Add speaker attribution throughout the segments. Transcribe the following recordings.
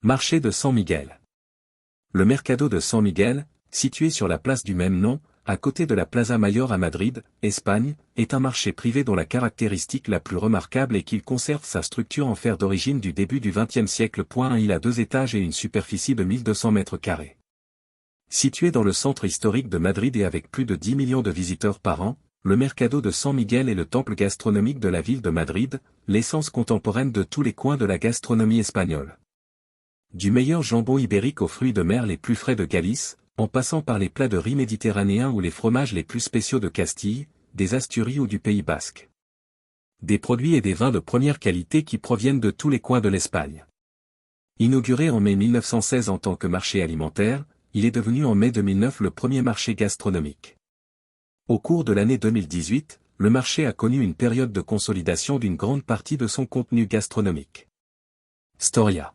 Speaker 1: Marché de San Miguel. Le Mercado de San Miguel, situé sur la place du même nom, à côté de la Plaza Mayor à Madrid, Espagne, est un marché privé dont la caractéristique la plus remarquable est qu'il conserve sa structure en fer d'origine du début du XXe siècle. Il a 2 étages et une superficie de 1200 mètres carrés. Situé dans le centre historique de Madrid et avec plus de 10 millions de visiteurs par an, le Mercado de San Miguel est le temple gastronomique de la ville de Madrid, l'essence contemporaine de tous les coins de la gastronomie espagnole. Du meilleur jambon ibérique aux fruits de mer les plus frais de Galice, en passant par les plats de riz méditerranéens ou les fromages les plus spéciaux de Castille, des Asturies ou du Pays Basque. Des produits et des vins de première qualité qui proviennent de tous les coins de l'Espagne. Inauguré en mai 1916 en tant que marché alimentaire, il est devenu en mai 2009 le premier marché gastronomique. Au cours de l'année 2018, le marché a connu une période de consolidation d'une grande partie de son contenu gastronomique. Storia.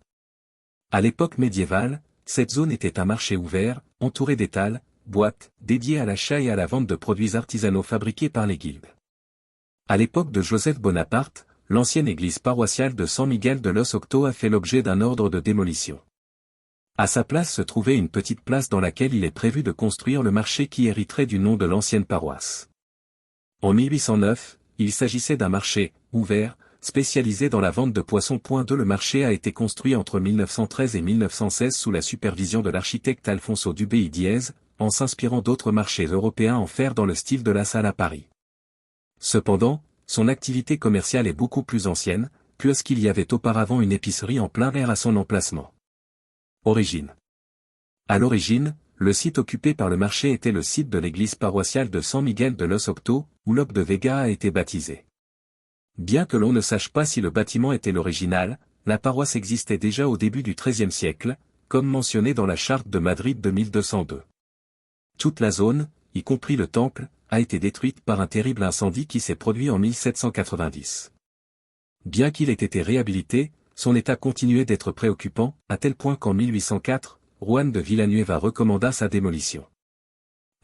Speaker 1: À l'époque médiévale, cette zone était un marché ouvert, entouré d'étals, boîtes, dédiées à l'achat et à la vente de produits artisanaux fabriqués par les guildes. À l'époque de Joseph Bonaparte, l'ancienne église paroissiale de San Miguel de los Octo a fait l'objet d'un ordre de démolition. À sa place se trouvait une petite place dans laquelle il est prévu de construire le marché qui hériterait du nom de l'ancienne paroisse. En 1809, il s'agissait d'un marché ouvert, spécialisé dans la vente de poissons. Le marché a été construit entre 1913 et 1916 sous la supervision de l'architecte Alfonso Dubé y Diez, en s'inspirant d'autres marchés européens en fer dans le style de La Salle à Paris. Cependant, son activité commerciale est beaucoup plus ancienne, puisqu'il y avait auparavant une épicerie en plein air à son emplacement. Origine. À l'origine, le site occupé par le marché était le site de l'église paroissiale de San Miguel de los Octo, où Lope de Vega a été baptisé. Bien que l'on ne sache pas si le bâtiment était l'original, la paroisse existait déjà au début du XIIIe siècle, comme mentionné dans la charte de Madrid de 1202. Toute la zone, y compris le temple, a été détruite par un terrible incendie qui s'est produit en 1790. Bien qu'il ait été réhabilité, son état continuait d'être préoccupant, à tel point qu'en 1804, Juan de Villanueva recommanda sa démolition.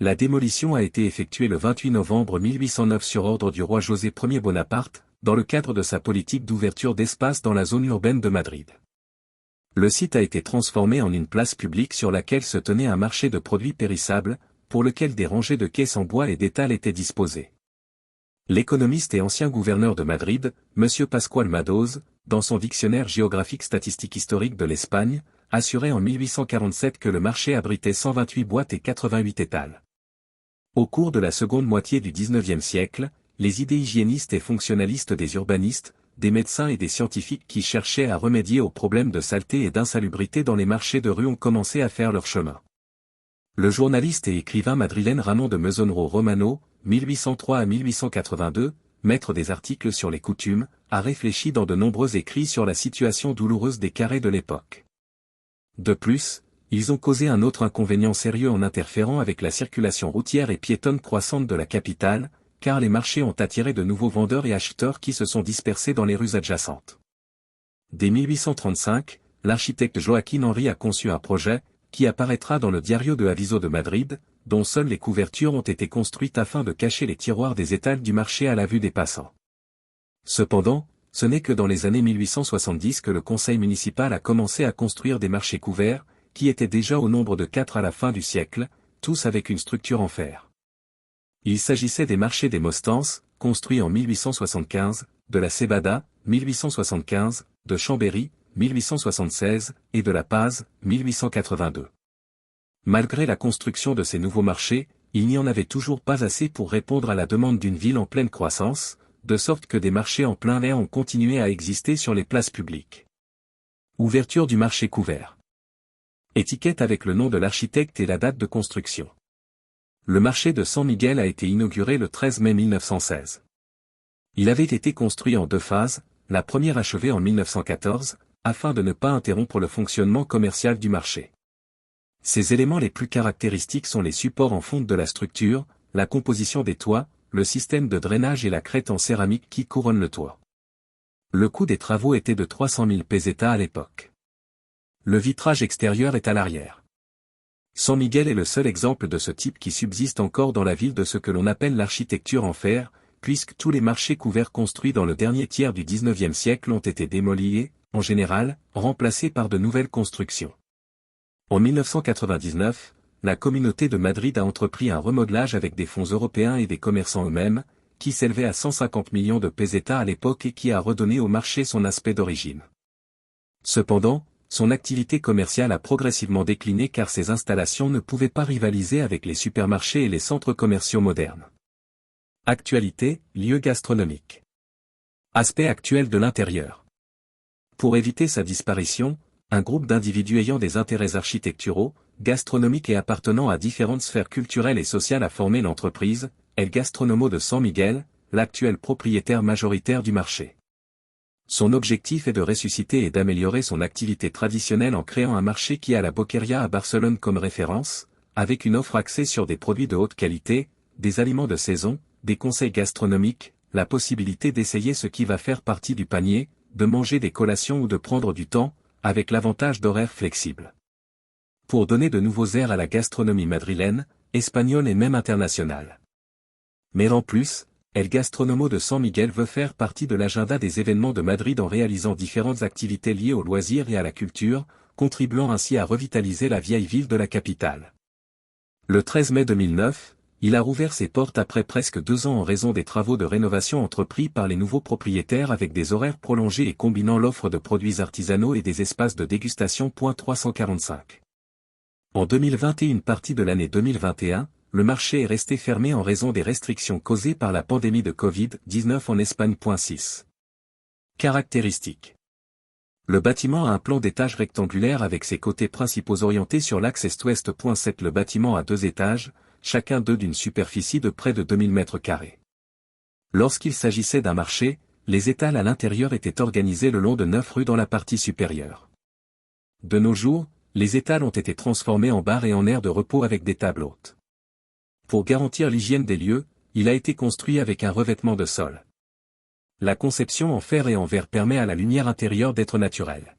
Speaker 1: La démolition a été effectuée le 28 novembre 1809 sur ordre du roi José Ier Bonaparte, dans le cadre de sa politique d'ouverture d'espace dans la zone urbaine de Madrid. Le site a été transformé en une place publique sur laquelle se tenait un marché de produits périssables, pour lequel des rangées de caisses en bois et d'étals étaient disposées. L'économiste et ancien gouverneur de Madrid, M. Pascual Madoz, dans son dictionnaire géographique statistique historique de l'Espagne, assurait en 1847 que le marché abritait 128 boîtes et 88 étals. Au cours de la seconde moitié du XIXe siècle, les idées hygiénistes et fonctionnalistes des urbanistes, des médecins et des scientifiques qui cherchaient à remédier aux problèmes de saleté et d'insalubrité dans les marchés de rue ont commencé à faire leur chemin. Le journaliste et écrivain madrilène Ramón de Mesonero Romano, 1803 à 1882, maître des articles sur les coutumes, a réfléchi dans de nombreux écrits sur la situation douloureuse des carrés de l'époque. De plus, ils ont causé un autre inconvénient sérieux en interférant avec la circulation routière et piétonne croissante de la capitale, car les marchés ont attiré de nouveaux vendeurs et acheteurs qui se sont dispersés dans les rues adjacentes. Dès 1835, l'architecte Joaquín Henry a conçu un projet, qui apparaîtra dans le Diario de Aviso de Madrid, dont seules les couvertures ont été construites afin de cacher les tiroirs des étals du marché à la vue des passants. Cependant, ce n'est que dans les années 1870 que le conseil municipal a commencé à construire des marchés couverts, qui étaient déjà au nombre de 4 à la fin du siècle, tous avec une structure en fer. Il s'agissait des marchés des Mostances, construits en 1875, de la Cebada, 1875, de Chambéry, 1876, et de La Paz, 1882. Malgré la construction de ces nouveaux marchés, il n'y en avait toujours pas assez pour répondre à la demande d'une ville en pleine croissance, de sorte que des marchés en plein air ont continué à exister sur les places publiques. Ouverture du marché couvert. Étiquette avec le nom de l'architecte et la date de construction. Le marché de San Miguel a été inauguré le 13 mai 1916. Il avait été construit en 2 phases, la première achevée en 1914, afin de ne pas interrompre le fonctionnement commercial du marché. Ses éléments les plus caractéristiques sont les supports en fonte de la structure, la composition des toits, le système de drainage et la crête en céramique qui couronne le toit. Le coût des travaux était de 300 000 pesetas à l'époque. Le vitrage extérieur est à l'arrière. San Miguel est le seul exemple de ce type qui subsiste encore dans la ville de ce que l'on appelle l'architecture en fer, puisque tous les marchés couverts construits dans le dernier tiers du XIXe siècle ont été démolis et, en général, remplacées par de nouvelles constructions. En 1999, la communauté de Madrid a entrepris un remodelage avec des fonds européens et des commerçants eux-mêmes, qui s'élevait à 150 millions de pesetas à l'époque et qui a redonné au marché son aspect d'origine. Cependant, son activité commerciale a progressivement décliné car ses installations ne pouvaient pas rivaliser avec les supermarchés et les centres commerciaux modernes. Actualité, lieu gastronomique. Aspect actuel de l'intérieur. Pour éviter sa disparition, un groupe d'individus ayant des intérêts architecturaux, gastronomiques et appartenant à différentes sphères culturelles et sociales a formé l'entreprise, El Gastronomo de San Miguel, l'actuel propriétaire majoritaire du marché. Son objectif est de ressusciter et d'améliorer son activité traditionnelle en créant un marché qui a la Boqueria à Barcelone comme référence, avec une offre axée sur des produits de haute qualité, des aliments de saison, des conseils gastronomiques, la possibilité d'essayer ce qui va faire partie du panier, de manger des collations ou de prendre du temps, avec l'avantage d'horaires flexibles. Pour donner de nouveaux airs à la gastronomie madrilène, espagnole et même internationale. Mais en plus, El Gastronomo de San Miguel veut faire partie de l'agenda des événements de Madrid en réalisant différentes activités liées aux loisirs et à la culture, contribuant ainsi à revitaliser la vieille ville de la capitale. Le 13 mai 2009, il a rouvert ses portes après presque 2 ans en raison des travaux de rénovation entrepris par les nouveaux propriétaires avec des horaires prolongés et combinant l'offre de produits artisanaux et des espaces de dégustation. 345. En 2020 et une partie de l'année 2021, le marché est resté fermé en raison des restrictions causées par la pandémie de Covid-19 en Espagne. 6. Caractéristiques. Le bâtiment a un plan d'étage rectangulaire avec ses côtés principaux orientés sur l'axe est-ouest. 7. Le bâtiment a 2 étages, chacun d'eux d'une superficie de près de 2000 mètres carrés. Lorsqu'il s'agissait d'un marché, les étals à l'intérieur étaient organisés le long de 9 rues dans la partie supérieure. De nos jours, les étals ont été transformés en bars et en aires de repos avec des tables hautes. Pour garantir l'hygiène des lieux, il a été construit avec un revêtement de sol. La conception en fer et en verre permet à la lumière intérieure d'être naturelle.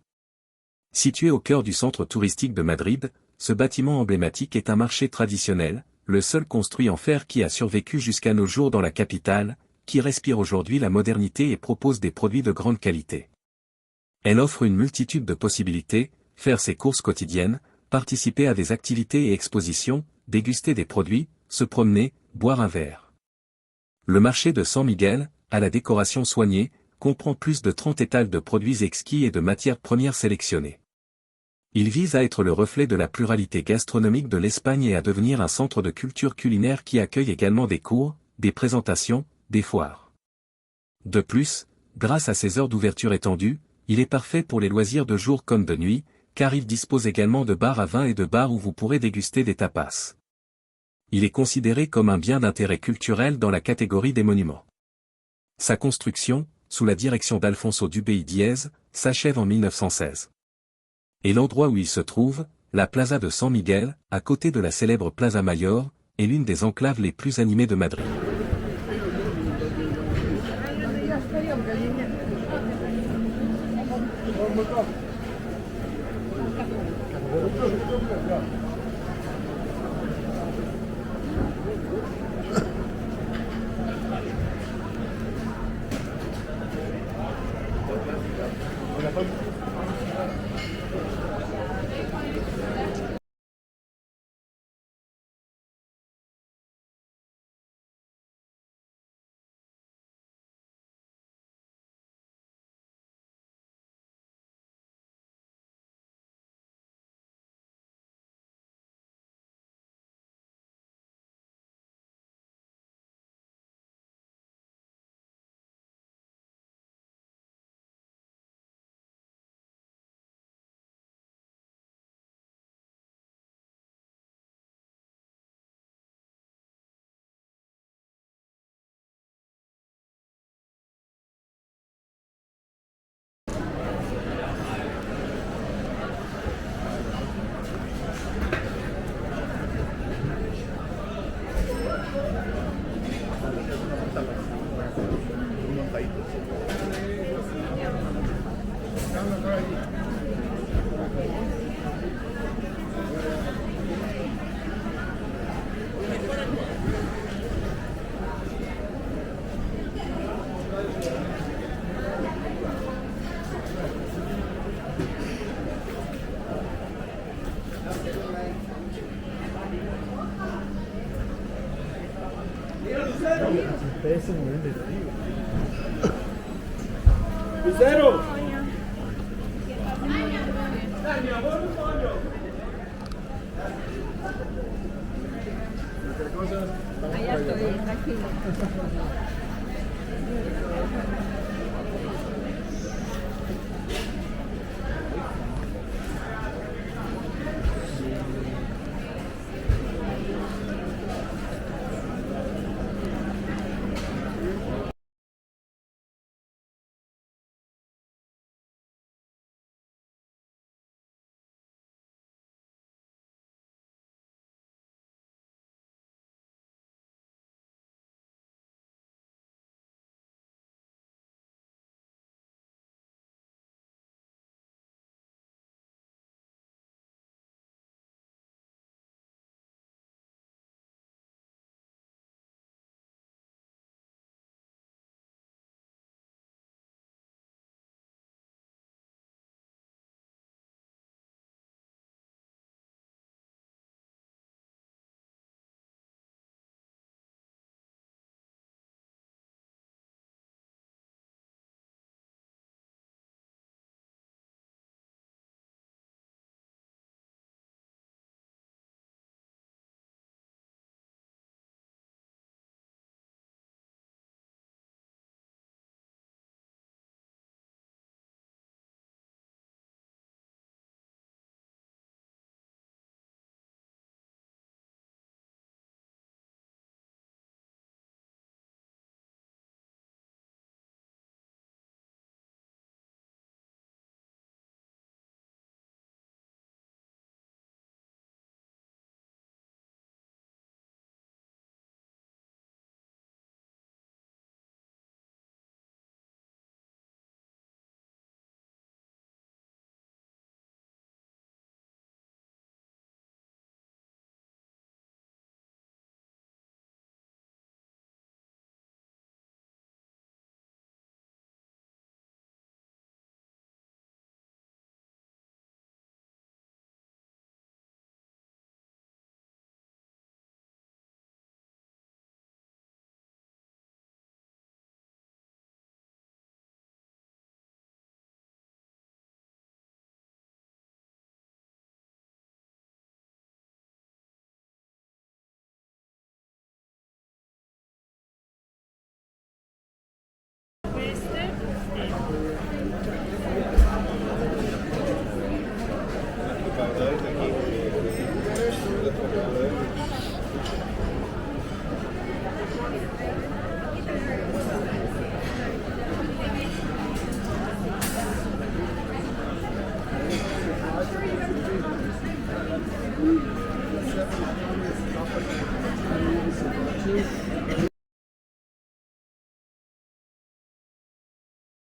Speaker 1: Situé au cœur du centre touristique de Madrid, ce bâtiment emblématique est un marché traditionnel, le seul construit en fer qui a survécu jusqu'à nos jours dans la capitale, qui respire aujourd'hui la modernité et propose des produits de grande qualité. Elle offre une multitude de possibilités, faire ses courses quotidiennes, participer à des activités et expositions, déguster des produits, se promener, boire un verre. Le marché de San Miguel, à la décoration soignée, comprend plus de 30 étals de produits exquis et de matières premières sélectionnées. Il vise à être le reflet de la pluralité gastronomique de l'Espagne et à devenir un centre de culture culinaire qui accueille également des cours, des présentations, des foires. De plus, grâce à ses heures d'ouverture étendues, il est parfait pour les loisirs de jour comme de nuit, car il dispose également de bars à vin et de bars où vous pourrez déguster des tapas. Il est considéré comme un bien d'intérêt culturel dans la catégorie des monuments. Sa construction, sous la direction d'Alfonso Dubey Diez, s'achève en 1916. Et l'endroit où il se trouve, la Plaza de San Miguel, à côté de la célèbre Plaza Mayor, est l'une des enclaves les plus animées de Madrid.
Speaker 2: Cero.
Speaker 3: Allá estoy, tranquilo.